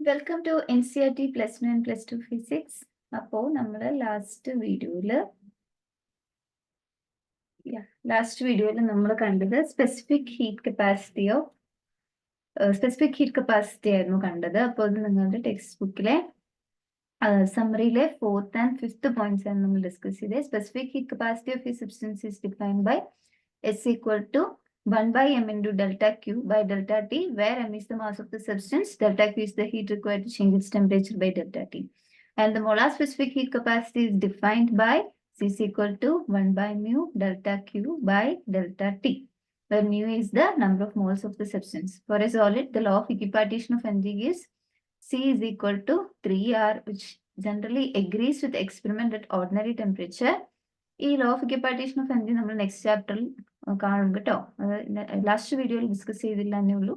Welcome to NCERT +1 and +2 physics. അപ്പോൾ നമ്മൾ last വീഡിയോയിൽ നമ്മൾ കണ്ടത് സ്പെസിഫിക് ഹീറ്റ് കപ്പാസിറ്റി ആയിരുന്നു കണ്ടത്. അപ്പോൾ ഇത് നിങ്ങളുടെ ടെക്സ്റ്റ് ബുക്കിലെ സമ്മറിയിലെ 4th and 5th പോയിന്റ്സ് ആണ് നമ്മൾ ഡിസ്കസ് ചെയ്തത്. Specific heat capacity of a substance is defined by S equal to 1 by m into delta Q by delta T, where m is the mass of the substance, delta Q is the heat required to change its temperature by delta T. And the molar specific heat capacity is defined by C is equal to 1 by mu delta Q by delta T, where mu is the number of moles of the substance. For a solid, the law of equipartition of energy is C is equal to 3R, which generally agrees with experiment at ordinary temperature. ഈ law of ഇക്വിപാർട്ടീഷൻ of energy നമ്മൾ next ചാപ്റ്ററിൽ കാണും കേട്ടോ. അത് last വീഡിയോയിൽ discuss ചെയ്തില്ല എന്നേ ഉള്ളൂ.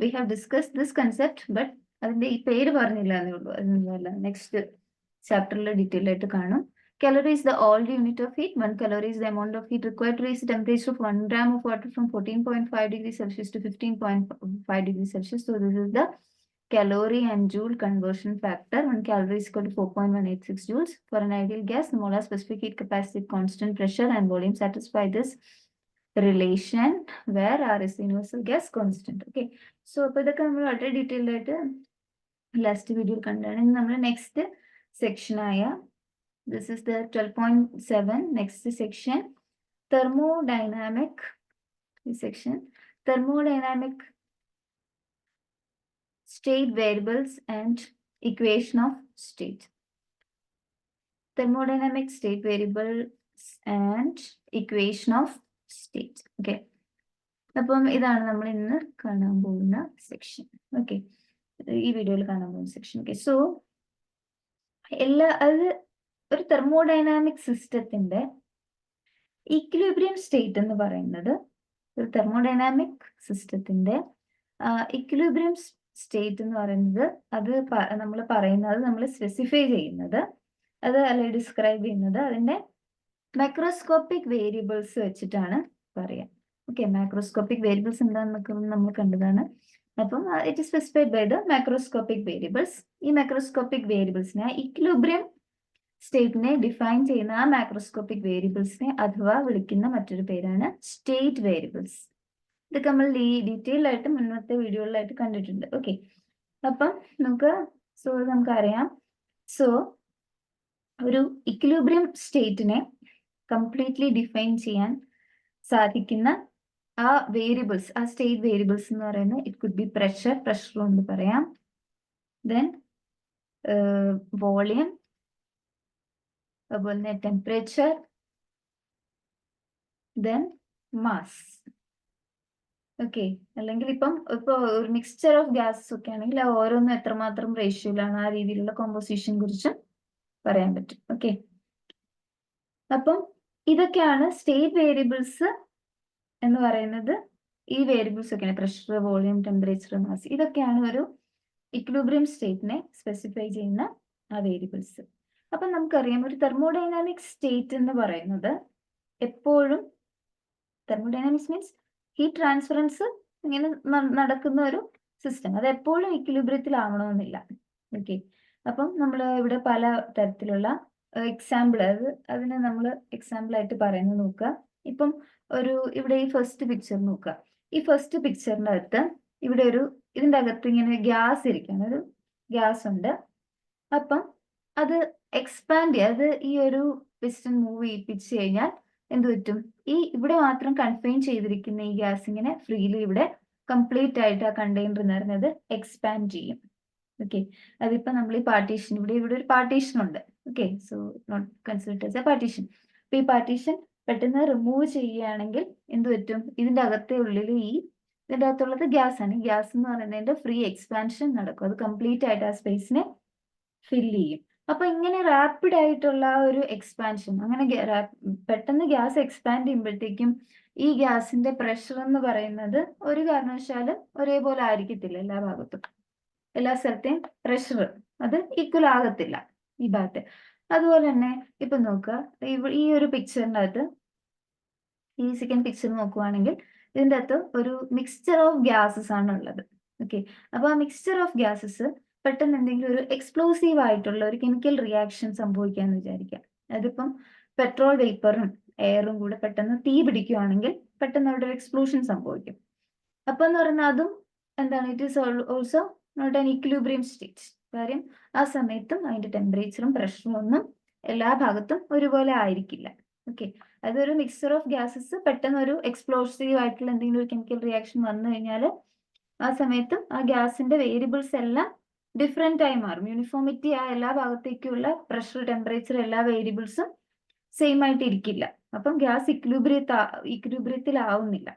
We have discuss this concept, but അതിന്റെ ഈ പേര് പറഞ്ഞില്ല എന്നേ ഉള്ളൂ. അതൊന്നുമല്ല, നെക്സ്റ്റ് ചാപ്റ്ററിൽ ഡീറ്റെയിൽ ആയിട്ട് കാണും. Calorie is the all unit of heat. 1 calorie is the amount of heat required to raise the temperature of 1 gram of water from 14.5 degrees Celsius to 15.5 degrees Celsius. So this is the calorie and joule conversion factor. 1 calorie is equal to 4.186 joules. For an ideal gas, the molar specific heat capacity, constant pressure and volume satisfy this relation where R is the universal gas constant. Okay. So, ഇതൊക്കെ നമ്മൾ വളരെ detailed ആയിട്ട് last വീഡിയോയിൽ കണ്ടാണ്. ഇനി നമ്മൾ next section ആയ this is the 12.7 next section, thermodynamic section, thermodynamic state variables and equation of state. Thermodynamic state variables and equation of state. Okay. അപ്പം ഇതാണ് നമ്മൾ ഇന്ന് കാണാൻ പോകുന്ന സെക്ഷൻ. ഓക്കെ, ഈ വീഡിയോയിൽ കാണാൻ പോകുന്ന സെക്ഷൻ. ഓക്കെ, സോ അത് ഒരു തെർമോഡൈനാമിക് സിസ്റ്റത്തിന്റെ ഇക്വിലിബ്രിയം സ്റ്റേറ്റ് എന്ന് പറയുന്നത്, ഒരു തെർമോഡൈനാമിക് സിസ്റ്റത്തിന്റെ ഇക്വിലിബ്രിയം സ്റ്റേറ്റ് എന്ന് പറയുന്നത്, അത് നമ്മൾ പറയുന്നത്, നമ്മൾ സ്പെസിഫൈ ചെയ്യുന്നത്, അത് അല്ലെങ്കിൽ ഡിസ്ക്രൈബ് ചെയ്യുന്നത് അതിന്റെ മാക്രോസ്കോപ്പിക് വേരിയബിൾസ് വെച്ചിട്ടാണ് പറയാം. ഓക്കെ, മാക്രോസ്കോപ്പിക് വേരിയബിൾസ് എന്താണെന്നൊക്കെ നമ്മൾ കണ്ടതാണ്. അപ്പം it is specified by the macroscopic variables. ഈ മാക്രോസ്കോപ്പിക് വേരിയബിൾസിനെ, ഇക്വിലിബ്രിയം സ്റ്റേറ്റിനെ ഡിഫൈൻ ചെയ്യുന്ന ആ മാക്രോസ്കോപ്പിക് വേരിയബിൾസിനെ അഥവാ വിളിക്കുന്ന മറ്റൊരു പേരാണ് സ്റ്റേറ്റ് വേരിയബിൾസ്. ഇതൊക്കെ നമ്മൾ ഡീറ്റെയിൽ ആയിട്ട് മുന്നത്തെ വീഡിയോകളിലായിട്ട് കണ്ടിട്ടുണ്ട്. ഓക്കെ, അപ്പം നമുക്കറിയാം. സോ ഒരു ഇക്വിലിബ്രിയം സ്റ്റേറ്റിനെ കംപ്ലീറ്റ്ലി ഡിഫൈൻ ചെയ്യാൻ സാധിക്കുന്ന ആ വേരിയബിൾസ്, ആ സ്റ്റേറ്റ് വേരിയബിൾസ് എന്ന് പറയുന്നത്, ഇറ്റ് കുഡ് ബി പ്രഷർ കൊണ്ട് പറയാം, ദെൻ വോളിയം, അതുപോലെ തന്നെ ടെമ്പറേച്ചർ, ദെൻ മാസ്. ഓക്കെ, അല്ലെങ്കിൽ ഇപ്പൊ ഒരു മിക്സ്ചർ ഓഫ് ഗ്യാസസ് ഒക്കെ ആണെങ്കിൽ ഓരോന്നും എത്രമാത്രം റേഷ്യോയിലാണ്, ആ രീതിയിലുള്ള കോമ്പോസിഷൻ കുറിച്ചും പറയാൻ പറ്റും. ഓക്കെ, അപ്പം ഇതൊക്കെയാണ് സ്റ്റേറ്റ് വേരിയബിൾസ് എന്ന് പറയുന്നത്. ഈ വേരിയബിൾസ് ഒക്കെയാണ് പ്രഷർ, വോളിയം, ടെമ്പറേച്ചർ, മാസ്. ഇതൊക്കെയാണ് ഒരു ഇക്വിലിബ്രിയം സ്റ്റേറ്റിനെ സ്പെസിഫൈ ചെയ്യുന്ന ആ വേരിയബിൾസ്. അപ്പൊ നമുക്കറിയാം, ഒരു തെർമോഡൈനാമിക് സ്റ്റേറ്റ് എന്ന് പറയുന്നത് എപ്പോഴും, തെർമോഡൈനാമിക്സ് മീൻസ് ഹീറ്റ് ട്രാൻസ്ഫറൻസ് ഇങ്ങനെ നടക്കുന്ന ഒരു സിസ്റ്റം. അത് എപ്പോഴും ഇക്വിലിബ്രിയത്തിലാവണമെന്നില്ല. ഓക്കെ, അപ്പം നമ്മൾ ഇവിടെ പല തരത്തിലുള്ള എക്സാമ്പിൾ, അതിനെ നമ്മൾ എക്സാമ്പിൾ ആയിട്ട് പറയുന്നത് നോക്കുക. ഇപ്പം ഇവിടെ ഈ ഫസ്റ്റ് പിക്ചർ നോക്കുക. ഈ ഫസ്റ്റ് പിക്ചറിന്റെ അകത്ത് ഇവിടെ ഇതിന്റെ അകത്ത് ഇങ്ങനെ ഗ്യാസ് ഇരിക്കുകയാണ്, ഒരു ഗ്യാസ് ഉണ്ട്. അപ്പം അത് എക്സ്പാൻഡ് ചെയ്യുക, അത് ഈ ഒരു പിസ്റ്റൺ മൂവ് ചെയ്യിപ്പിച്ച് കഴിഞ്ഞാൽ എന്ത് പറ്റും? ഇവിടെ മാത്രം കൺഫൈൻ ചെയ്തിരിക്കുന്ന ഈ ഗ്യാസ് ഇങ്ങനെ ഫ്രീലി ഇവിടെ കംപ്ലീറ്റ് ആയിട്ട് ആ കണ്ടെയ്നർ എന്ന് പറയുന്നത് എക്സ്പാൻഡ് ചെയ്യും. ഓക്കെ, അതിപ്പോ നമ്മൾ ഈ പാർട്ടീഷൻ, ഇവിടെ ഒരു പാർട്ടീഷൻ ഉണ്ട്. Okay, so not considered as a partition. അപ്പൊ ഈ പാർട്ടീഷൻ പെട്ടെന്ന് റിമൂവ് ചെയ്യുകയാണെങ്കിൽ എന്ത് പറ്റും? ഇതിന്റെ അകത്തെ ഉള്ളിൽ ഇതിന്റെ അകത്തുള്ളത് ഗ്യാസ് ആണ്. ഗ്യാസ് എന്ന് പറയുന്നതിന്റെ ഫ്രീ എക്സ്പാൻഷൻ നടക്കും. അത് കംപ്ലീറ്റ് ആയിട്ട് ആ സ്പേസിനെ ഫില്ല് ചെയ്യും. അപ്പൊ ഇങ്ങനെ റാപ്പിഡ് ആയിട്ടുള്ള ഒരു എക്സ്പാൻഷൻ, അങ്ങനെ പെട്ടെന്ന് ഗ്യാസ് എക്സ്പാൻഡ് ചെയ്യുമ്പോഴത്തേക്കും ഈ ഗ്യാസിന്റെ പ്രഷർ എന്ന് പറയുന്നത് ഒരു കാരണവശാലും ഒരേപോലെ ആയിരിക്കത്തില്ല എല്ലാ ഭാഗത്തും. എല്ലാ സ്ഥലത്തെയും പ്രഷർ അത് ഈക്വൽ ആകത്തില്ല ഈ ഭാഗത്ത്. അതുപോലെ തന്നെ ഇപ്പൊ നോക്കുക, ഈ ഒരു പിക്ചറിന്റെ അകത്ത്, ഈ സെക്കൻഡ് പിക്ചർ നോക്കുവാണെങ്കിൽ ഇതിന്റെ അകത്ത് ഒരു മിക്സ്ചർ ഓഫ് ഗ്യാസസ് ആണ് ഉള്ളത്. ഓക്കെ, അപ്പൊ ആ മിക്സ്ചർ ഓഫ് ഗ്യാസസ് പെട്ടെന്ന് എന്തെങ്കിലും ഒരു എക്സ്പ്ലോസീവ് ആയിട്ടുള്ള ഒരു കെമിക്കൽ റിയാക്ഷൻ സംഭവിക്കാന്ന് വിചാരിക്കാം. അതിപ്പം പെട്രോൾ വേപ്പറും എയറും കൂടെ പെട്ടെന്ന് തീ പിടിക്കുകയാണെങ്കിൽ പെട്ടെന്ന് അവിടെ ഒരു എക്സ്പ്ലോഷൻ സംഭവിക്കും. അപ്പൊ എന്ന് പറഞ്ഞാൽ അതും എന്താണ്, it is also not an equilibrium state. കാര്യം ആ സമയത്തും അതിന്റെ ടെമ്പറേച്ചറും പ്രഷറും ഒന്നും എല്ലാ ഭാഗത്തും ഒരുപോലെ ആയിരിക്കില്ല. ഓക്കെ, അതൊരു മിക്സർ ഓഫ് ഗ്യാസസ് പെട്ടെന്ന് ഒരു എക്സ്പ്ലോസീവ് ആയിട്ടുള്ള എന്തെങ്കിലും ഒരു കെമിക്കൽ റിയാക്ഷൻ വന്നു കഴിഞ്ഞാൽ ആ സമയത്തും ആ ഗ്യാസിന്റെ വേരിയബിൾസ് എല്ലാം ഡിഫറെന്റ് ആയി മാറും. യൂണിഫോമിറ്റി ആ എല്ലാ ഭാഗത്തേക്കുള്ള പ്രഷർ, ടെമ്പറേച്ചർ, എല്ലാ വേരിയബിൾസും സെയിം ആയിട്ട് ഇരിക്കില്ല. അപ്പം ഗ്യാസ് ഇക്വിലിബ്രിയത്തിലാവുന്നില്ല.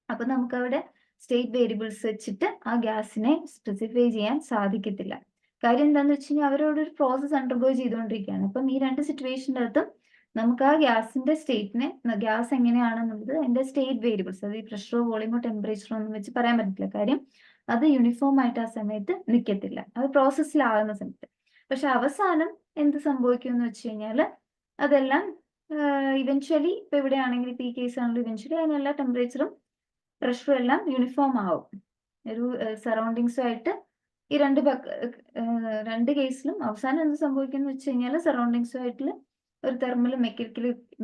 അപ്പൊ നമുക്ക് അവിടെ സ്റ്റേറ്റ് വേരിയബിൾസ് വെച്ചിട്ട് ആ ഗ്യാസിനെ സ്പെസിഫൈ ചെയ്യാൻ സാധിക്കത്തില്ല. കാര്യം എന്താന്ന് വെച്ച് കഴിഞ്ഞാൽ അവരോട് ഒരു പ്രോസസ് അണ്ടർഗോ ചെയ്തുകൊണ്ടിരിക്കുകയാണ്. അപ്പം ഈ രണ്ട് സിറ്റുവേഷൻ്റെ അകത്തും നമുക്ക് ആ ഗ്യാസിന്റെ സ്റ്റേറ്റിനെ, ഗ്യാസ് എങ്ങനെയാണെന്നുള്ളത് അതിന്റെ സ്റ്റേറ്റ് വേരിയബിൾസ്, അത് ഈ പ്രഷറോ വോളിയമോ ടെമ്പറേച്ചറോ ഒന്നും വെച്ച് പറയാൻ പറ്റില്ല. കാര്യം അത് യൂണിഫോം ആയിട്ട് ആ സമയത്ത് നിൽക്കത്തില്ല, അത് പ്രോസസ്സിലാകുന്ന സമയത്ത്. പക്ഷെ അവസാനം എന്ത് സംഭവിക്കും എന്ന് വെച്ച് കഴിഞ്ഞാൽ അതെല്ലാം ഇവൻച്വലി, ഇപ്പൊ ഇവിടെ ആണെങ്കിൽ ഇപ്പൊ ഈ കേസ് ആണെങ്കിൽ ഇവൻച്വലി അതിനെല്ലാ ടെമ്പറേച്ചറും പ്രഷറും എല്ലാം യൂണിഫോം ആവും ഒരു സറൗണ്ടിങ്സുമായിട്ട്. ഈ രണ്ട് കേസിലും അവസാനം എന്ത് സംഭവിക്കുന്നു വെച്ച് കഴിഞ്ഞാൽ സറൗണ്ടിങ്സുമായിട്ടുള്ള ഒരു തെർമൽ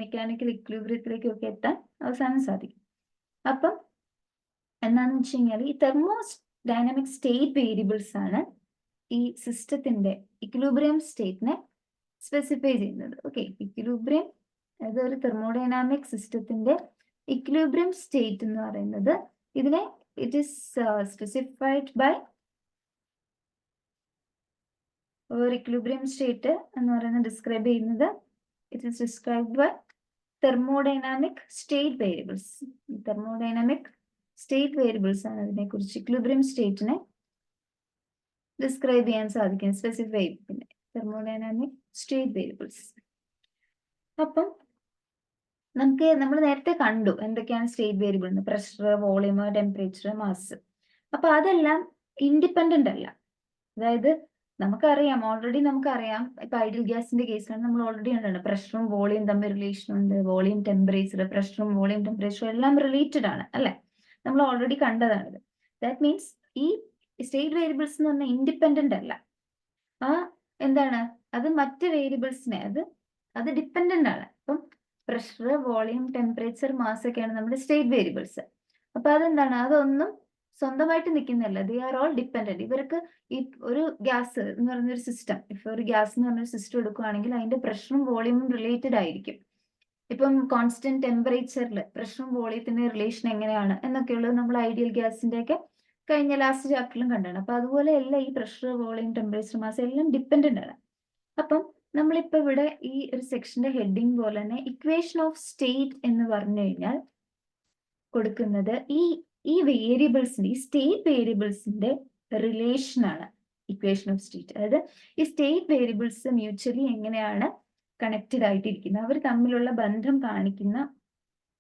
മെക്കാനിക്കൽ ഇക്വിലിബ്രിയത്തിലേക്ക് ഒക്കെ എത്താൻ അവസാനം സാധിക്കും. അപ്പം എന്താണെന്ന് വെച്ച് കഴിഞ്ഞാൽ ഈ തെർമോഡൈനാമിക് സ്റ്റേറ്റ് വേരിയബിൾസ് ആണ് ഈ സിസ്റ്റത്തിന്റെ ഇക്വിലിബ്രിയം സ്റ്റേറ്റിനെ സ്പെസിഫൈ ചെയ്യുന്നത്. ഓക്കെ, ഇക്വിലിബ്രിയം, അതായത് ഒരു തെർമോഡൈനാമിക് സിസ്റ്റത്തിന്റെ ഇക്വിലിബ്രിയം സ്റ്റേറ്റ് എന്ന് പറയുന്നത്, ഇതിനെ ഇറ്റ് ഈസ് സ്പെസിഫൈഡ് ബൈ ഒരു ഇക്വിലിബ്രിയം സ്റ്റേറ്റ് എന്ന് പറയുന്നത് ഡിസ്ക്രൈബ് ചെയ്യുന്നത്, it is described by thermodynamic state variables. Thermodynamic state variables ആണ് ഇതിനെക്കുറിച്ച് ഇക്വിലിബ്രിയം സ്റ്റേറ്റിനെ ഡിസ്ക്രൈബ് ചെയ്യാൻ സാധിക്കും, സ്പെസിഫൈ പിന്നെ തെർമോഡൈനാമിക് സ്റ്റേറ്റ് വേരിയബിൾസ്. അപ്പം നമ്മൾ നേരത്തെ കണ്ടു എന്തൊക്കെയാണ് സ്റ്റേറ്റ് വേരിയബിൾ എന്ന്, പ്രഷർ, വോളിയം, ടെമ്പറേച്ചർ, മാസ്. അപ്പൊ അതെല്ലാം ഇൻഡിപെൻഡന്റ് അല്ല. അതായത് നമുക്കറിയാം, ഓൾറെഡി നമുക്കറിയാം, ഇപ്പൊ ഐഡിയൽ ഗ്യാസിന്റെ കേസിലാണ് നമ്മൾ ഓൾറെഡി കണ്ടാണ് പ്രഷറും വോളിയം തമ്മിൽ റിലേഷൻ ഉണ്ട്. വോളിയം, ടെമ്പറേച്ചർ, പ്രഷറും വോളിയം, ടെമ്പറേച്ചറും എല്ലാം റിലേറ്റഡ് ആണ്, അല്ലെ? നമ്മൾ ഓൾറെഡി കണ്ടതാണിത്. ദാറ്റ് മീൻസ് ഈ സ്റ്റേറ്റ് വേരിയബിൾസ് എന്ന് പറഞ്ഞാൽ ഇൻഡിപെൻഡന്റ് അല്ല. ആ എന്താണ്, അത് മറ്റ് വേരിയബിൾസിനെ അത് ഡിപ്പെൻഡന്റ് ആണ്. ഇപ്പം പ്രഷർ, വോളിയം, ടെമ്പറേച്ചർ, മാസ് ഒക്കെയാണ് നമ്മുടെ സ്റ്റേറ്റ് വേരിയബിൾസ്. അപ്പൊ അതെന്താണ്, അതൊന്നും സ്വന്തമായിട്ട് നിൽക്കുന്നില്ല, ദേ ആർ ഓൾ ഡിപ്പെൻഡന്റ്. ഇവർക്ക് ഈ ഒരു ഗ്യാസ് എന്ന് പറഞ്ഞൊരു സിസ്റ്റം, ഇപ്പൊ ഒരു ഗ്യാസ് എന്ന് പറഞ്ഞൊരു സിസ്റ്റം എടുക്കുകയാണെങ്കിൽ അതിന്റെ പ്രഷറും വോളിയമും റിലേറ്റഡ് ആയിരിക്കും. ഇപ്പം കോൺസ്റ്റന്റ് ടെമ്പറേച്ചറിൽ പ്രഷറും വോളിയത്തിന്റെ റിലേഷൻ എങ്ങനെയാണ് എന്നൊക്കെയുള്ളത് നമ്മൾ ഐഡിയൽ ഗ്യാസിന്റെ ഒക്കെ കഴിഞ്ഞ ലാസ്റ്റ് ചാപ്റ്ററിലും കണ്ടാണ്. അപ്പൊ അതുപോലെയല്ല ഈ പ്രഷർ, വോളിയം, ടെമ്പറേച്ചർ, മാസ് എല്ലാം ഡിപ്പെൻഡന്റ് ആണ്. അപ്പം നമ്മളിപ്പോ ഇവിടെ ഈ ഒരു സെക്ഷന്റെ ഹെഡിങ് പോലെ തന്നെ ഇക്വേഷൻ ഓഫ് സ്റ്റേറ്റ് എന്ന് പറഞ്ഞു കഴിഞ്ഞാൽ കൊടുക്കുന്നത് ഈ വേരിയബിൾസിന്റെ, ഈ സ്റ്റേറ്റ് വേരിയബിൾസിന്റെ റിലേഷൻ ആണ് ഇക്വേഷൻ ഓഫ് സ്റ്റേറ്റ്. അതായത് ഈ സ്റ്റേറ്റ് വേരിയബിൾസ് മ്യൂച്വലി എങ്ങനെയാണ് കണക്റ്റഡ് ആയിട്ടിരിക്കുന്നത്, അവർ തമ്മിലുള്ള ബന്ധം കാണിക്കുന്ന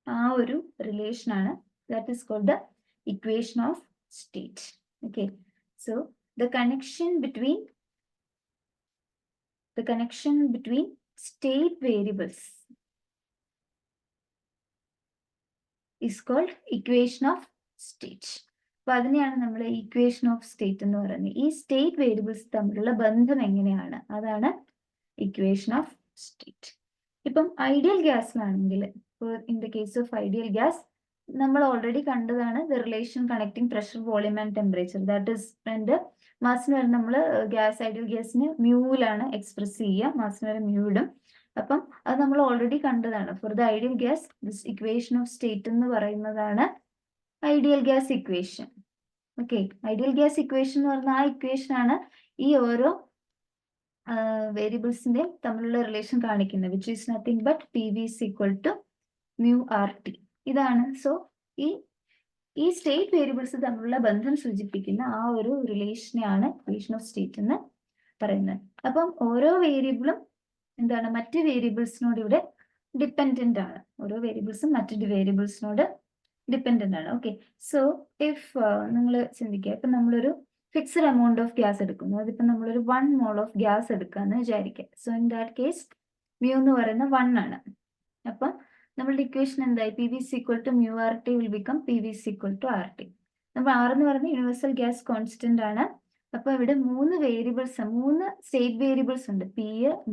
ആ ഒരു റിലേഷൻ ആണ്, that is called the equation of state. Okay, so the connection between state variables is called equation of state. അപ്പൊ അതിനെയാണ് നമ്മൾ ഇക്വേഷൻ ഓഫ് സ്റ്റേറ്റ് എന്ന് പറയുന്നത്. ഈ സ്റ്റേറ്റ് വേരിയബിൾസ് തമ്മിലുള്ള ബന്ധം എങ്ങനെയാണ്, അതാണ് ഇക്വേഷൻ ഓഫ് സ്റ്റേറ്റ്. ഇപ്പം ഐഡിയൽ ഗ്യാസിലാണെങ്കിൽ, in the case of ideal gas നമ്മൾ ഓൾറെഡി കണ്ടതാണ് the relation connecting pressure, volume and temperature. That is and മാസിന് വരെ നമ്മൾ ഐഡിയൽ ഗ്യാസിന് മ്യൂവിലാണ് എക്സ്പ്രസ് ചെയ്യുക, മാസിന് വരെ മ്യൂ ഇടും. അപ്പം അത് നമ്മൾ ഓൾറെഡി കണ്ടതാണ്. For the ideal gas this equation of state എന്ന് പറയുന്നതാണ് ideal gas equation. Okay, ideal gas equation എന്ന് പറഞ്ഞാൽ ആ ഇക്വേഷൻ ആണ് ഈ ഓരോ വേരിയബിൾസിന്റെ തമ്മിലുള്ള റിലേഷൻ കാണിക്കുന്നത്, which is nothing but PV is equal to mu RT. ഇതാണ്. സോ ഈ സ്റ്റേറ്റ് വേരിയബിൾസ് തമ്മിലുള്ള ബന്ധം സൂചിപ്പിക്കുന്ന ആ ഒരു റിലേഷനെയാണ് ഇക്വേഷൻ ഓഫ് സ്റ്റേറ്റ് എന്ന് പറയുന്നത്. അപ്പം ഓരോ വേരിയബിളും എന്താണ്, മറ്റ് വേരിയബിൾസിനോട് ഇവിടെ ഡിപ്പെൻഡന്റ് ആണ്. ഓരോ വേരിയബിൾസും മറ്റ് വേരിയബിൾസിനോട് ഡിപ്പെൻഡന്റ് ആണ്. ഓക്കെ, സോ ഇഫ് നിങ്ങൾ ചിന്തിക്കുക, ഇപ്പൊ നമ്മളൊരു ഫിക്സഡ് എമൗണ്ട് ഓഫ് ഗ്യാസ് എടുക്കുന്നു, അതിപ്പോ നമ്മളൊരു 1 mole ഓഫ് ഗ്യാസ് എടുക്കാന്ന് വിചാരിക്കുക. So in that case mu എന്ന് പറയുന്നത് 1 ആണ്. അപ്പൊ നമ്മളുടെ ഇക്വേഷൻ എന്തായി, PV is equal to mu RT will become PV is equal to RT. നമ്മൾ R എന്ന് പറയുന്നത് യൂണിവേഴ്സൽ ഗ്യാസ് കോൺസ്റ്റന്റ് ആണ്, അപ്പൊ ഇവിടെ 3 വേരിയബിൾസ്, 3 സ്റ്റേറ്റ് വേരിയബിൾസ് ഉണ്ട്. P,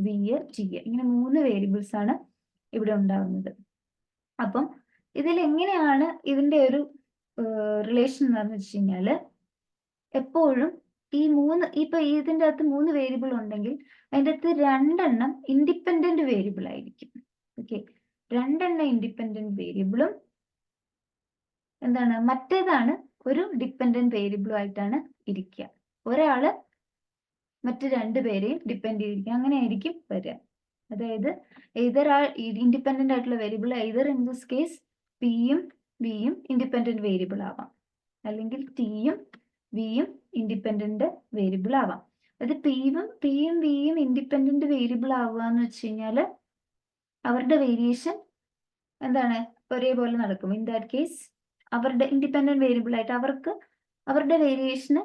V, T. ഇങ്ങനെ 3 വേരിയബിൾസ് ആണ് ഇവിടെ ഉണ്ടാവുന്നത്. അപ്പം ഇതിൽ എങ്ങനെയാണ് ഇതിന്റെ ഒരു റിലേഷൻ എന്ന് വെച്ച് കഴിഞ്ഞാല്, എപ്പോഴും ഈ 3 ഇപ്പൊ ഇതിന്റെ അകത്ത് 3 വേരിയബിൾ ഉണ്ടെങ്കിൽ അതിന്റെ അകത്ത് 2 എണ്ണം ഇൻഡിപെൻഡന്റ് വേരിയബിൾ ആയിരിക്കും. ഓക്കെ, 2 എണ്ണം ഇൻഡിപെൻഡന്റ് വേരിയബിളും എന്താണ്, മറ്റേതാണ് ഒരു ഡിപ്പെൻഡന്റ് വേരിയബിളും ആയിട്ടാണ് ഇരിക്കുക. ഒരാള് മറ്റു 2 പേരെയും ഡിപ്പെൻഡ് ചെയ്തിരിക്കുക, അങ്ങനെ ആയിരിക്കും വരിക. അതായത് ഇൻഡിപെൻഡന്റ് ആയിട്ടുള്ള variable either in this case പിയും വിയും ഇൻഡിപെൻഡന്റ് വേരിയബിൾ ആവാം, അല്ലെങ്കിൽ ടിയും വിയും ഇൻഡിപെൻഡന്റ് വേരിയബിൾ ആവാം. അത് പിയും വിയും ഇൻഡിപെൻഡന്റ് വേരിയബിൾ ആവുക എന്ന് വെച്ച് കഴിഞ്ഞാല് അവരുടെ വേരിയേഷൻ എന്താണ്, ഒരേപോലെ നടക്കും. ഇൻ ദാറ്റ് കേസ് അവരുടെ ഇൻഡിപെൻഡന്റ് വേരിയബിൾ ആയിട്ട് അവരുടെ വേരിയേഷന്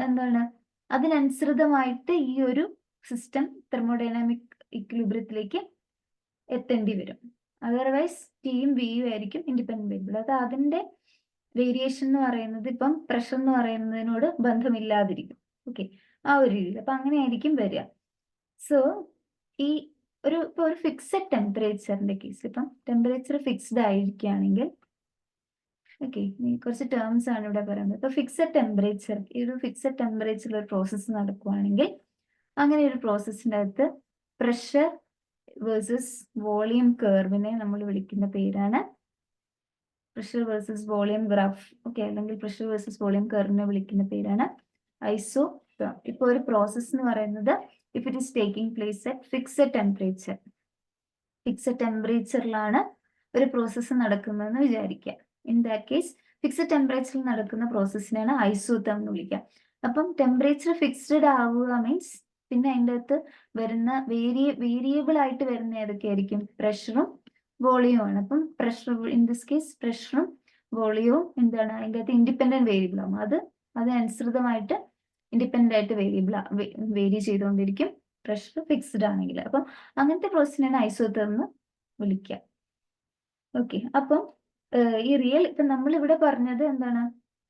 എന്താണ്, അതിനനുസൃതമായിട്ട് ഈ ഒരു സിസ്റ്റം തെർമോഡൈനാമിക് ഇക്വിലിബ്രിയത്തിലേക്ക് എത്തേണ്ടി വരും. അതർവൈസ് ടിയും വിയും ആയിരിക്കും ഇൻഡിപെൻഡന്റ് വേരിയബിൾ. അത് അതിന്റെ വേരിയേഷൻ എന്ന് പറയുന്നത് ഇപ്പം പ്രഷർ എന്ന് പറയുന്നതിനോട് ബന്ധമില്ലാതിരിക്കും. ഓക്കെ, ആ ഒരു രീതിയിൽ. അപ്പൊ അങ്ങനെ ആയിരിക്കും വരിക. സോ ഈ ഇപ്പൊ ഒരു ഫിക്സഡ് ടെമ്പറേച്ചറിന്റെ കേസ്, ഇപ്പം ടെമ്പറേച്ചർ ഫിക്സ്ഡ് ആയിരിക്കുകയാണെങ്കിൽ, ഓക്കെ, കുറച്ച് ടേംസ് ആണ് ഇവിടെ പറയുന്നത്. ഇപ്പൊ ഫിക്സഡ് ടെമ്പറേച്ചർ, ഈ ഒരു ഫിക്സഡ് ടെമ്പറേച്ചറിൽ ഒരു പ്രോസസ്സ് നടക്കുകയാണെങ്കിൽ, അങ്ങനെ ഒരു പ്രോസസ്സിന്റെ അകത്ത് പ്രഷർ വേഴ്സസ് വോളിയം കർവിനെ നമ്മൾ വിളിക്കുന്ന പേരാണ് pressure versus volume graph. Okay, അല്ലെങ്കിൽ പ്രഷർ വേഴ്സസ് വോളിയം കർവിനെ വിളിക്കുന്ന പേരാണ് ഐസോതെർം. ഇപ്പൊ ഒരു പ്രോസസ് എന്ന് പറയുന്നത് if it is taking place at fixed ടെമ്പറേച്ചറിലാണ് ഒരു പ്രോസസ്സ് നടക്കുന്നതെന്ന് വിചാരിക്കുക. ഇൻ ദാറ്റ് കേസ് ഫിക്സഡ് ടെമ്പറേച്ചറിൽ നടക്കുന്ന പ്രോസസ്സിനാണ് ഐസോതെർം എന്ന് വിളിക്കുക. അപ്പം ടെമ്പറേച്ചർ ഫിക്സ്ഡ് ആവുക മീൻസ് പിന്നെ അതിൻ്റെ അകത്ത് വരുന്ന വേരിയബിൾ ആയിട്ട് വരുന്ന ഏതൊക്കെയായിരിക്കും, പ്രഷറും വോളിയവും ആണ്. അപ്പം പ്രഷർ, ഇൻ ദിസ് കേസ് പ്രഷറും വോളിയവും എന്താണ്, അതിൻ്റെ അകത്ത് ഇൻഡിപെൻഡന്റ് വേരിയബിൾ ആവും. അതനുസൃതമായിട്ട് ഇൻഡിപെൻഡന്റ് ആയിട്ട് വേരി ചെയ്തുകൊണ്ടിരിക്കും പ്രഷർ ഫിക്സ്ഡ് ആണെങ്കിൽ. അപ്പം അങ്ങനത്തെ പ്രോസസ്സിനാണ് ഐസോതെർം എന്ന് വിളിക്കുക. ഓക്കെ, അപ്പം ഈ ഇപ്പൊ നമ്മളിവിടെ പറഞ്ഞത് എന്താണ്,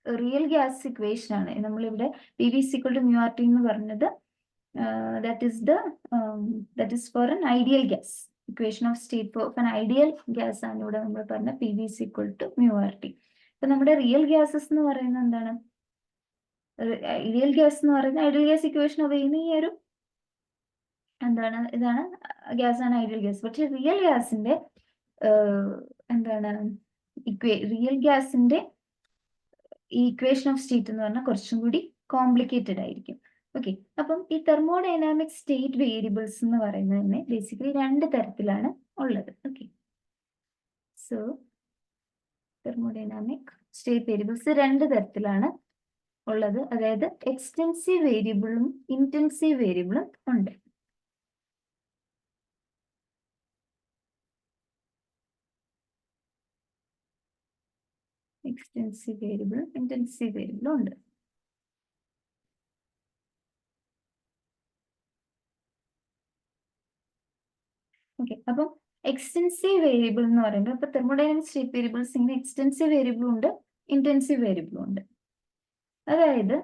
റിയൽ ഗ്യാസ് ഇക്വേഷൻ ആണ്. നമ്മളിവിടെ P V is equal to mu R T എന്ന് പറഞ്ഞത് that is for an ideal gas, equation of state for an ideal gas ആണ് ഇവിടെ നമ്മൾ പറഞ്ഞ P V is equal to mu R T. ഇപ്പൊ നമ്മുടെ റിയൽ ഗ്യാസസ് എന്ന് പറയുന്നത് എന്താണ്, ഐഡിയൽ ഗ്യാസ് എന്ന് പറയുന്നത് ഐഡിയൽ ഗ്യാസ് ഇക്വേഷൻ ഉപയോഗിക്കുന്ന ഈ ഒരു എന്താണ്, ഇതാണ് ഗ്യാസ് ആണ് ഐഡിയൽ ഗ്യാസ്. പക്ഷെ റിയൽ ഗ്യാസിന്റെ എന്താണ്, റിയൽ ഗ്യാസിന്റെ ഈ ഇക്വേഷൻ ഓഫ് സ്റ്റേറ്റ് എന്ന് പറഞ്ഞാൽ കുറച്ചും കൂടി കോംപ്ലിക്കേറ്റഡ് ആയിരിക്കും. ഓക്കെ, അപ്പം ഈ തെർമോഡൈനാമിക് സ്റ്റേറ്റ് വേരിയബിൾസ് എന്ന് പറയുന്നത് തന്നെ ബേസിക്കലി 2 തരത്തിലാണ് ഉള്ളത്. Okay, so thermodynamic state variables 2 തരത്തിലാണ് ഉള്ളത്. അതായത് എക്സ്റ്റെൻസീവ് വേരിയബിളും ഇന്റൻസീവ് വേരിയബിളും ഉണ്ട്. എക്സ്റ്റെൻസീവ് വേരിയബിളും ഇന്റൻസീവ് വേരിയബിളും ഉണ്ട്. ഓക്കെ, അപ്പം എക്സ്റ്റെൻസീവ് വേരിയബിൾ എന്ന് പറയുമ്പോൾ ഇപ്പൊ തെർമോഡൈനാമിക് സ്റ്റേറ്റ് വേരിയബിൾസ് ഇങ്ങനെ എക്സ്റ്റെൻസീവ് വേരിയബിളും ഉണ്ട്, ഇന്റൻസീവ് വേരിയബിളും ഉണ്ട്. അതായത്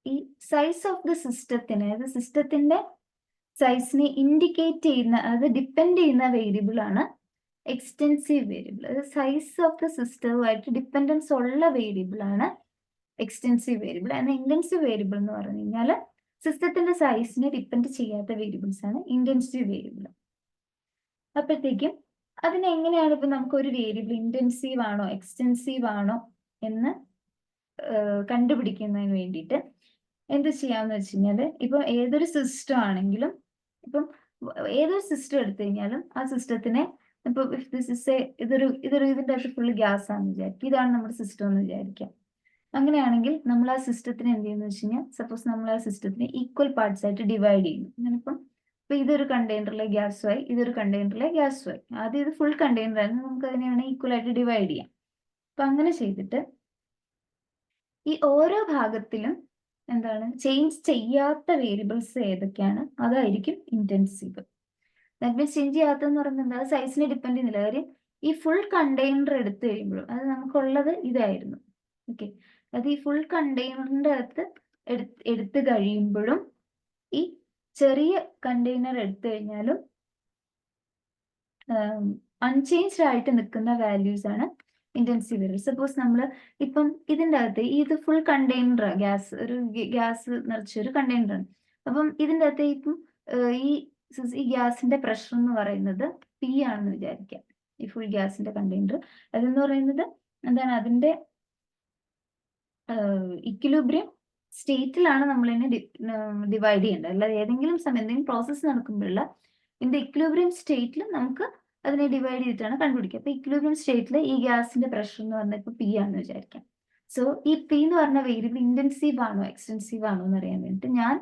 ഈ സൈസ് ഓഫ് ദ സിസ്റ്റത്തിന്, അതായത് സിസ്റ്റത്തിന്റെ സൈസിനെ ഇൻഡിക്കേറ്റ് ചെയ്യുന്ന, അത് ഡിപ്പെൻഡ് ചെയ്യുന്ന വേരിയബിൾ ആണ് എക്സ്റ്റെൻസീവ് വേരിയബിൾ. അതായത് സൈസ് ഓഫ് ദ സിസ്റ്റവുമായിട്ട് ഡിപ്പെൻഡൻസ് ഉള്ള വേരിയബിൾ ആണ് എക്സ്റ്റെൻസീവ് വേരിയബിൾ. എന്നാൽ ഇന്റൻസീവ് വേരിയബിൾ എന്ന് പറഞ്ഞു കഴിഞ്ഞാൽ സിസ്റ്റത്തിന്റെ സൈസിനെ ഡിപ്പെൻഡ് ചെയ്യാത്ത വേരിയബിൾസ് ആണ് ഇന്റൻസീവ് വേരിയബിൾ. അപ്പോഴത്തേക്കും അതിനെങ്ങനെയാണ് ഇപ്പൊ നമുക്ക് ഒരു വേരിയബിൾ ഇന്റൻസീവ് ആണോ എക്സ്റ്റെൻസീവ് ആണോ എന്ന് കണ്ടുപിടിക്കുന്നതിന് വേണ്ടിയിട്ട് എന്ത് ചെയ്യാമെന്ന് വെച്ച് കഴിഞ്ഞാൽ, ഇപ്പം ഏതൊരു സിസ്റ്റം ആണെങ്കിലും, ഇപ്പം ഏതൊരു സിസ്റ്റം എടുത്തു കഴിഞ്ഞാലും ആ സിസ്റ്റത്തിനെ ഇപ്പൊ ഇതിന്റെ അകത്ത് ഫുള്ള് ഗ്യാസ് ആണെന്ന് വിചാരിക്കും, ഇതാണ് നമ്മുടെ സിസ്റ്റം എന്ന് വിചാരിക്കാം. അങ്ങനെയാണെങ്കിൽ നമ്മൾ ആ സിസ്റ്റത്തിനെ എന്ത് ചെയ്യുന്ന വെച്ച് കഴിഞ്ഞാൽ, സപ്പോസ് നമ്മൾ ആ സിസ്റ്റത്തിനെ ഈക്വൽ പാർട്സ് ആയിട്ട് ഡിവൈഡ് ചെയ്യുന്നു. അങ്ങനിപ്പം ഇപ്പൊ ഇതൊരു കണ്ടെയ്നറിലെ ഗ്യാസുമായി, ഇതൊരു കണ്ടെയ്നറിലെ ഗ്യാസുമായി. ആദ്യം ഇത് ഫുൾ കണ്ടെയ്നർ ആയിരുന്നു, നമുക്ക് അതിനെ വേണമെങ്കിൽ ഈക്വൽ ആയിട്ട് ഡിവൈഡ് ചെയ്യാം. അപ്പൊ അങ്ങനെ ചെയ്തിട്ട് ഈ ഓരോ ഭാഗത്തിലും എന്താണ് ചേഞ്ച് ചെയ്യാത്ത വേരിയബിൾസ് ഏതൊക്കെയാണ്, അതായിരിക്കും ഇന്റൻസീവ്. ദാറ്റ് മീൻസ് ചേഞ്ച് ചെയ്യാത്തതെന്ന് പറയുന്നത് എന്താ, സൈസിനെ ഡിപ്പെൻഡ് ചെയ്യുന്നില്ല. കാര്യം ഈ ഫുൾ കണ്ടെയ്നർ എടുത്തു കഴിയുമ്പോഴും അത് നമുക്കുള്ളത് ഇതായിരുന്നു. ഓക്കെ, അത് ഈ ഫുൾ കണ്ടെയ്നറിന്റെ അകത്ത് എടുത്തു കഴിയുമ്പോഴും ഈ ചെറിയ കണ്ടെയ്നർ എടുത്തു കഴിഞ്ഞാലും അൺചേഞ്ച്ഡ് ആയിട്ട് നിൽക്കുന്ന വാല്യൂസ് ആണ് ഇന്റൻസീവ് വേരിയബിൾ. സപ്പോസ് നമ്മൾ ഇപ്പം ഇതിൻ്റെ അകത്ത് ഇത് ഫുൾ കണ്ടെയ്നർ ഗ്യാസ്, ഒരു ഗ്യാസ് നിറച്ചൊരു കണ്ടെയ്നർ ആണ്. അപ്പം ഇതിൻ്റെ അകത്ത് ഇപ്പം ഈ ഗ്യാസിന്റെ പ്രഷർ എന്ന് പറയുന്നത് പി ആണെന്ന് വിചാരിക്കാം. ഈ ഫുൾ ഗ്യാസിന്റെ കണ്ടെയ്നർ അതെന്ന് പറയുന്നത് എന്താണ്, അതിന്റെ ഇക്വിലിബ്രിയം സ്റ്റേറ്റിലാണ് നമ്മൾ ഇതിനെ ഡിവൈഡ് ചെയ്യേണ്ടത്. അല്ലാതെ ഏതെങ്കിലും സമയം എന്തെങ്കിലും പ്രോസസ്സ് നടക്കുമ്പോഴുള്ള ഇതിന്റെ ഇക്വിലിബ്രിയം സ്റ്റേറ്റിൽ നമുക്ക് അതിനെ ഡിവൈഡ് ചെയ്തിട്ടാണ് കണ്ടുപിടിക്കുക. അപ്പൊ ഇക്വിലിബ്രിയം സ്റ്റേറ്റിൽ ഈ ഗ്യാസിന്റെ പ്രഷർ എന്ന് പറഞ്ഞാൽ ഇപ്പൊ പി ആണെന്ന് വിചാരിക്കാം. സോ ഈ പി എന്ന് പറഞ്ഞ വേരിയബിൾ ഇന്റൻസീവ് ആണോ എക്സ്റ്റൻസീവ് ആണോ എന്ന് അറിയാൻ വേണ്ടിയിട്ട് ഞാൻ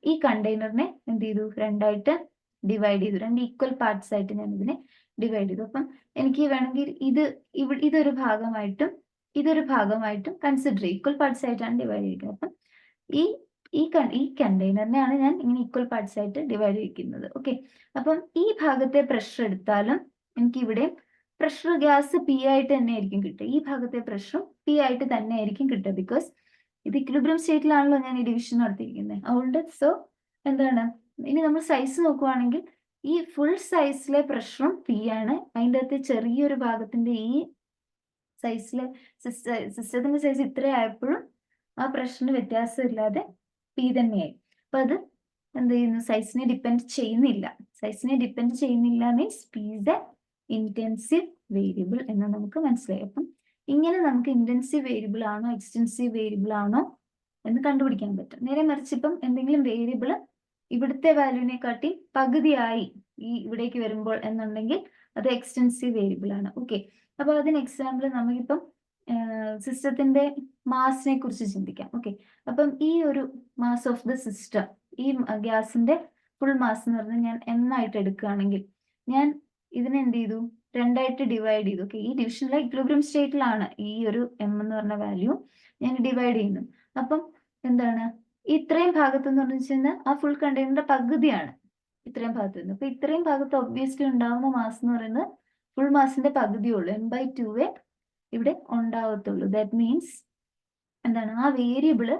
ഈ കണ്ടെയ്നറിനെ എന്ത് ചെയ്തു, രണ്ടായിട്ട് ഡിവൈഡ് ചെയ്തു. രണ്ട് ഈക്വൽ പാർട്സ് ആയിട്ട് ഞാൻ ഇതിനെ ഡിവൈഡ് ചെയ്തു. അപ്പം എനിക്ക് വേണമെങ്കിൽ ഇതൊരു ഭാഗമായിട്ടും കൺസിഡർ ചെയ്യും. ഈക്വൽ പാർട്സ് ആയിട്ടാണ് ഡിവൈഡ് ചെയ്തിരിക്കുന്നത്. അപ്പം ഈ കണ്ടെയ്നറിനെയാണ് ഞാൻ ഇങ്ങനെ ഈക്വൽ പാർട്സ് ആയിട്ട് ഡിവൈഡ് ചെയ്തിരിക്കുന്നത്. ഓക്കെ, അപ്പം ഈ ഭാഗത്തെ പ്രഷർ എടുത്താലും എനിക്ക് ഇവിടെ പ്രഷർ ഗ്യാസ് പി ആയിട്ട് തന്നെ ആയിരിക്കും കിട്ടുക. ഈ ഭാഗത്തെ പ്രഷറും പി ആയിട്ട് തന്നെ ആയിരിക്കും കിട്ടുക. ബിക്കോസ് ഇത് ഇക്വിലിബ്രിയം സ്റ്റേറ്റിലാണല്ലോ ഞാൻ ഈ ഡിവിഷൻ നടത്തിയിരിക്കുന്നത്. അതുകൊണ്ട് സോ എന്താണ്, ഇനി നമ്മൾ സൈസ് നോക്കുവാണെങ്കിൽ ഈ ഫുൾ സൈസിലെ പ്രഷറും പി ആണ്. അതിൻ്റെ അകത്ത് ചെറിയൊരു ഭാഗത്തിന്റെ ഈ സൈസിലെ സിസ്റ്റത്തിന്റെ സൈസ് ഇത്ര ആയപ്പോഴും ആ പ്രഷറിന് വ്യത്യാസമില്ലാതെ പി തന്നെയായി. അപ്പൊ അത് എന്ത് ചെയ്യുന്നു, സൈസിനെ ഡിപ്പെൻഡ് ചെയ്യുന്നില്ല. Means P is A intensive variable എന്ന് നമുക്ക് മനസ്സിലായി. അപ്പം ഇങ്ങനെ നമുക്ക് ഇന്റൻസീവ് വേരിയബിൾ ആണോ എക്സ്റ്റൻസീവ് വേരിയബിൾ ആണോ എന്ന് കണ്ടുപിടിക്കാൻ പറ്റും. നേരെ മറിച്ച് ഇപ്പം എന്തെങ്കിലും വേരിയബിൾ ഇവിടുത്തെ വാല്യൂവിനെക്കാട്ടി പകുതിയായി ഇവിടേക്ക് വരുമ്പോൾ എന്നുണ്ടെങ്കിൽ അത് എക്സ്റ്റൻസീവ് വേരിയബിൾ ആണ്. ഓക്കെ, അപ്പൊ അതിന് എക്സാമ്പിൾ നമുക്കിപ്പം സിസ്റ്റത്തിന്റെ മാസിനെ കുറിച്ച് ചിന്തിക്കാം. ഓക്കെ, അപ്പം ഈ ഒരു മാസ് ഓഫ് ദ സിസ്റ്റം, ഈ ഗ്യാസിന്റെ ഫുൾ മാസ് എന്ന് പറഞ്ഞാൽ ഞാൻ എം ആയിട്ട് എടുക്കുകയാണെങ്കിൽ ഞാൻ ഇതിനെ എന്ത് ചെയ്തു, രണ്ടായിട്ട് ഡിവൈഡ് ചെയ്തു. ഓക്കെ, ഈ ഡിവിഷനിലെ ഇക്വിലിബ്രിയം സ്റ്റേറ്റിലാണ് ഈ ഒരു എം എന്ന് പറഞ്ഞ വാല്യൂ ഞാൻ ഡിവൈഡ് ചെയ്യുന്നു. അപ്പം എന്താണ്, ഇത്രയും ഭാഗത്ത് എന്ന് പറഞ്ഞു വെച്ചാൽ ആ ഫുൾ കണ്ടെയ്നറിന്റെ പകുതിയാണ് ഇത്രയും ഭാഗത്ത് നിന്ന്. അപ്പൊ ഇത്രയും ഭാഗത്ത് ഒബ്വിയസ്ലി ഉണ്ടാവുന്ന മാസ് എന്ന് പറയുന്നത് ഫുൾ മാസിന്റെ പകുതിയുള്ളൂ. m/2 ഇവിടെ ഉണ്ടാവത്തുള്ളൂ. ദാറ്റ് മീൻസ് എന്താണ്, ആ വേരിയബിള്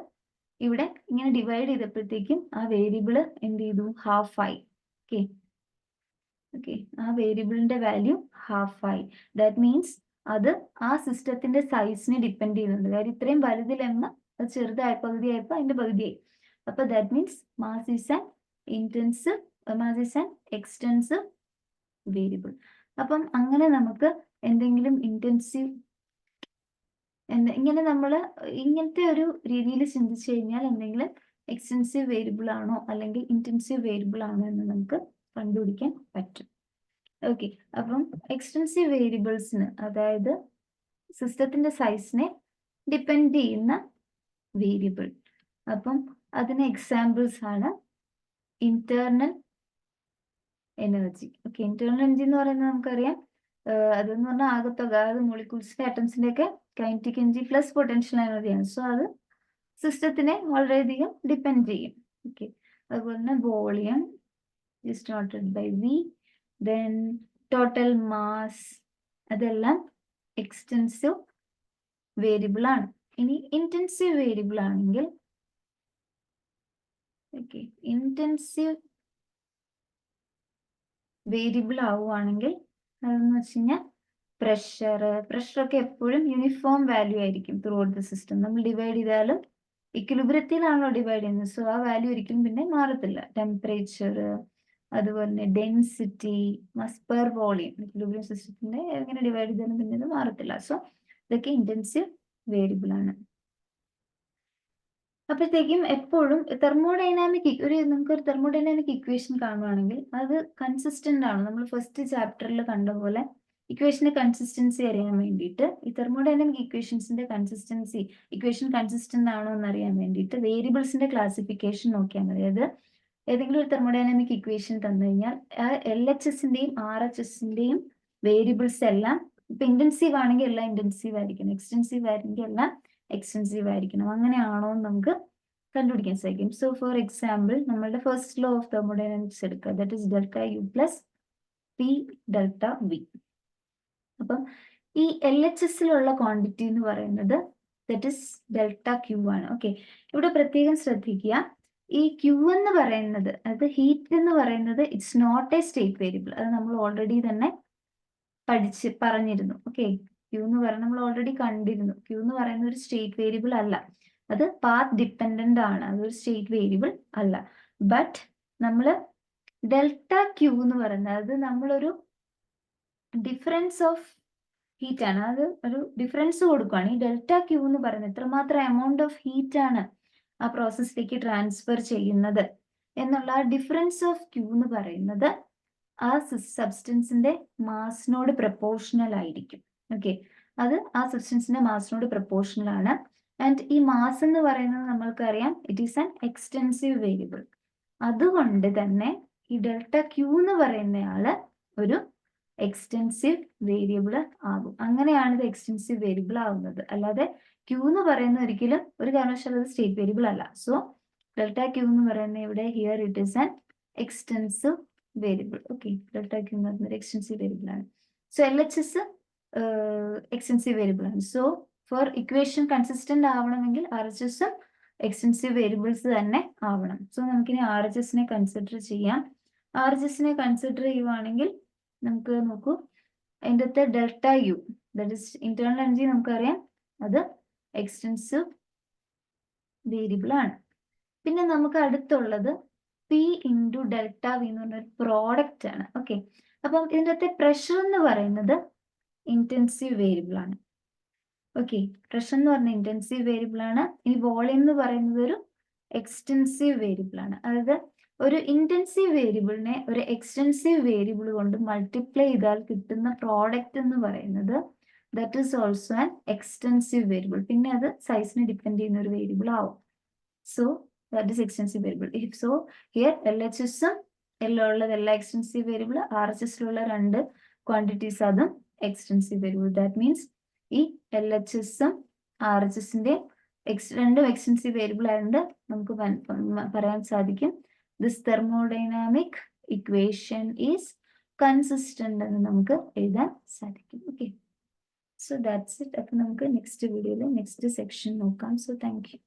ഇവിടെ ഇങ്ങനെ ഡിവൈഡ് ചെയ്തപ്പോഴത്തേക്കും ആ വേരിയബിള് എന്ത് ചെയ്തു, ഹാഫ് ആയി. ഓക്കെ, ആ വേരിയബിളിന്റെ വാല്യൂ ഹാഫ് ആയി. ദാറ്റ് മീൻസ് അത് ആ സിസ്റ്റത്തിന്റെ സൈസിനെ ഡിപ്പെൻഡ് ചെയ്യുന്നുണ്ട്. കാര്യം ഇത്രയും വലുതിലെന്ന് അത് ചെറുതായ പകുതിയായപ്പോൾ അതിന്റെ പകുതിയായി. അപ്പൊ that means mass is an extensive variable. അപ്പം അങ്ങനെ നമുക്ക് എന്തെങ്കിലും ഇന്റൻസീവ് ഇങ്ങനെ നമ്മൾ ഇങ്ങനത്തെ ഒരു രീതിയിൽ ചിന്തിച്ചു കഴിഞ്ഞാൽ എന്തെങ്കിലും എക്സ്റ്റൻസീവ് വേരിയബിൾ ആണോ അല്ലെങ്കിൽ ഇന്റൻസീവ് വേരിയബിൾ ആണോ എന്ന് നമുക്ക് കണ്ടുപിടിക്കാൻ പറ്റും. ഓക്കെ, അപ്പം എക്സ്റ്റൻസീവ് വേരിയബിൾസിന്, അതായത് സിസ്റ്റത്തിന്റെ സൈസിനെ ഡിപ്പെൻഡ് ചെയ്യുന്ന വേരിയബിൾ, അപ്പം അതിന് എക്സാമ്പിൾസ് ആണ് internal energy. Okay, internal energy എന്ന് പറയുന്നത് നമുക്കറിയാം, അതെന്ന് പറഞ്ഞാൽ ആകത്തുക, അത് മോളിക്യൂൾസിന്റെ ആറ്റംസിന്റെ ഒക്കെ കൈനറ്റിക് എനർജി പ്ലസ് പൊട്ടൻഷ്യൽ എനർജിയാണ്. സോ അത് സിസ്റ്റത്തിനെ വളരെയധികം ഡിപ്പെൻഡ് ചെയ്യും. ഓക്കെ, അതുപോലെ തന്നെ volume is noted by V, then total mass, അതെല്ലാം എക്സ്റ്റൻസീവ് വേരിയബിൾ ആണ്. ഇനി ഇന്റൻസീവ് വേരിയബിൾ ആണെങ്കിൽ, ഓക്കെ, ഇന്റൻസീവ് വേരിയബിൾ ആവുകയാണെങ്കിൽ അതെന്ന് വെച്ച് കഴിഞ്ഞാൽ പ്രഷറൊക്കെ എപ്പോഴും യൂണിഫോം വാല്യൂ ആയിരിക്കും ത്രൂ ഔട്ട് ദ സിസ്റ്റം. നമ്മൾ ഡിവൈഡ് ചെയ്താലും ഇക്വിലിബ്രിയത്തിലാണല്ലോ ഡിവൈഡ് ചെയ്യുന്നത്, സോ ആ വാല്യൂ ഒരിക്കലും പിന്നെ മാറത്തില്ല. ടെമ്പറേച്ചർ, അതുപോലെ തന്നെ density, mass per volume, equilibrium സിസ്റ്റത്തിന്റെ എങ്ങനെ ഡിവൈഡ് ചെയ്താലും പിന്നെ ഇത് മാറത്തില്ല. സോ ഇതൊക്കെ ഇന്റൻസീവ് വേരിയബിൾ ആണ്. അപ്പോഴത്തേക്കും എപ്പോഴും നമുക്കൊരു തെർമോഡൈനാമിക് ഇക്വേഷൻ കാണുവാണെങ്കിൽ അത് കൺസിസ്റ്റന്റ് ആണ്. നമ്മൾ ഫസ്റ്റ് ചാപ്റ്ററിൽ കണ്ട പോലെ ഇക്വേഷന്റെ കൺസിസ്റ്റൻസി അറിയാൻ വേണ്ടിയിട്ട്, ഈ തെർമോഡൈനാമിക് ഇക്വേഷൻ കൺസിസ്റ്റന്റ് ആണോ എന്ന് അറിയാൻ വേണ്ടിയിട്ട് വേരിയബിൾസിന്റെ ക്ലാസിഫിക്കേഷൻ നോക്കിയാൽ മതി. അതായത് ഏതെങ്കിലും ഒരു തെർമോഡൈനാമിക് ഇക്വേഷൻ തന്നു കഴിഞ്ഞാൽ LHSന്റെയും RHSന്റെയും വേരിയബിൾസ് എല്ലാം, ഇപ്പൊ ഇന്റൻസീവ് ആണെങ്കിൽ എല്ലാം ഇന്റൻസീവ് ആയിരിക്കണം, എക്സ്റ്റൻസീവ് ആണെങ്കിൽ എല്ലാം എക്സ്റ്റൻസീവ് ആയിരിക്കണം. അങ്ങനെയാണോ എന്ന് നമുക്ക് കണ്ടുപിടിക്കാൻ സാധിക്കും. സോ ഫോർ എക്സാമ്പിൾ, നമ്മളുടെ ഫസ്റ്റ് ലോ ഓഫ് തെർമോഡൈനാമിക്സ് എടുക്കുക, that is delta U plus P delta V. അപ്പം ഈ LHSലുള്ള ക്വാണ്ടിറ്റി എന്ന് പറയുന്നത് ദറ്റ് ഇസ് ഡെൽറ്റ ക്യൂ ആണ്. ഓക്കെ, ഇവിടെ പ്രത്യേകം ശ്രദ്ധിക്കുക, ഈ ക്യൂ എന്ന് പറയുന്നത്, അത് ഹീറ്റ് എന്ന് പറയുന്നത് it's not a state variable. അത് നമ്മൾ ഓൾറെഡി തന്നെ പറഞ്ഞിരുന്നു. ഓക്കെ, ക്യൂ എന്ന് പറയുന്നത് നമ്മൾ ഓൾറെഡി കണ്ടിരുന്നു. ക്യൂ എന്ന് പറയുന്ന ഒരു സ്റ്റേറ്റ് വേരിയബിൾ അല്ല, അത് പാത്ത് ഡിപ്പെൻഡന്റ് ആണ്, അതൊരു സ്റ്റേറ്റ് വേരിയബിൾ അല്ല. ബട്ട് നമ്മൾ ഡെൽറ്റ ക്യൂ എന്ന് പറയുന്നത് അത് നമ്മളൊരു ഡിഫറൻസ് ഓഫ് ഹീറ്റ് ആണ്, അത് ഒരു ഡിഫറൻസ് കൊടുക്കുകയാണ്. ഈ ഡെൽറ്റ ക്യൂ എന്ന് പറയുന്നത് എത്രമാത്രം എമൗണ്ട് ഓഫ് ഹീറ്റ് ആണ് ആ പ്രോസസ്സിലേക്ക് ട്രാൻസ്ഫർ ചെയ്യുന്നത് എന്നുള്ള ആ ഡിഫറൻസ് ഓഫ് ക്യൂ എന്ന് പറയുന്നത് ആ സബ്സ്റ്റൻസിന്റെ മാസിനോട് പ്രപ്പോർഷണൽ ആയിരിക്കും. ഓക്കെ, അത് ആ സബ്സ്റ്റൻസിന്റെ മാസിനോട് പ്രപ്പോർഷണൽ ആണ്. ആൻഡ് ഈ മാസ് എന്ന് പറയുന്നത് നമ്മൾക്കറിയാം it is an extensive variable. അതുകൊണ്ട് തന്നെ ഈ ഡെൽറ്റ ക്യൂ എന്ന് പറയുന്നയാള് ഒരു എക്സ്റ്റെൻസീവ് വേരിയബിൾ ആകും. അങ്ങനെയാണ് ഇത് എക്സ്റ്റെൻസീവ് വേരിയബിൾ ആവുന്നത്. അല്ലാതെ ക്യൂ എന്ന് പറയുന്ന ഒരിക്കലും ഒരു കാരണവശാലും അത് സ്റ്റേറ്റ് വേരിയബിൾ അല്ല. സോ ഡെൽറ്റ ക്യൂ എന്ന് പറയുന്ന ഇവിടെ here it is an extensive variable. Okay, delta Q എന്ന് പറയുന്നത് എക്സ്റ്റെൻസീവ് വേരിയബിൾ ആണ്. സോ LHS എക്സ്റ്റെൻസീവ് വേരിയബിൾ ആണ്. സോ ഫോർ ഇക്വേഷൻ കൺസിസ്റ്റന്റ് ആവണമെങ്കിൽ RHSഉം എക്സ്റ്റെൻസീവ് വേരിയബിൾസ് തന്നെ ആവണം. സോ നമുക്കിനി RHSനെ കൺസിഡർ ചെയ്യാം. RHSനെ കൺസിഡർ ചെയ്യുവാണെങ്കിൽ നമുക്ക് നോക്കൂ, അതിൻ്റെ അകത്ത് delta U, that is internal energy നമുക്കറിയാം, അത് എക്സ്റ്റെൻസീവ് വേരിയബിൾ ആണ്. പിന്നെ നമുക്ക് അടുത്തുള്ളത് P ഇൻറ്റു ഡെൽറ്റ വി എന്ന് പറഞ്ഞ ഒരു പ്രോഡക്റ്റ് ആണ്. ഓക്കെ, അപ്പം ഇതിൻ്റെ അകത്തെ പ്രഷർ എന്ന് പറയുന്നത് ഇന്റൻസീവ് വേരിയബിൾ ആണ്. ഓക്കെ, പ്രഷർ എന്ന് പറഞ്ഞ ഇന്റൻസീവ് വേരിയബിൾ ആണ്. ഇനി വോളിയം എന്ന് പറയുന്നത് ഒരു എക്സ്റ്റെൻസീവ് വേരിയബിൾ ആണ്. അതായത് ഒരു ഇന്റൻസീവ് വേരിയബിളിനെ ഒരു എക്സ്റ്റെൻസീവ് വേരിയബിൾ കൊണ്ട് മൾട്ടിപ്ലൈ ചെയ്താൽ കിട്ടുന്ന പ്രോഡക്റ്റ് എന്ന് പറയുന്നത് that is also an extensive variable. പിന്നെ അത് സൈസിനെ ഡിപ്പെൻഡ് ചെയ്യുന്ന ഒരു വേരിയബിൾ ആവും. So that is extensive variable. If so, here LHS ഉള്ളത് എല്ലാ എക്സ്റ്റെൻസീവ് വേരിയബിൾ, RHS ഉള്ള രണ്ട് ക്വാണ്ടിറ്റീസ് അതും എക്സ്റ്റെൻസീവ് വേരിയബിൾ. ദാറ്റ് മീൻസ് ഈ LHS RHSന്റെ രണ്ടും എക്സ്റ്റെൻസീവ് വേരിയബിൾ ആയതുകൊണ്ട് നമുക്ക് പറയാൻ സാധിക്കും this thermodynamic equation is consistent എന്ന് നമുക്ക് എഴുതാൻ സാധിക്കും. Okay, so that's it. അപ്പൊ നമുക്ക് നെക്സ്റ്റ് വീഡിയോയിൽ നെക്സ്റ്റ് സെക്ഷൻ നോക്കാം. So thank you.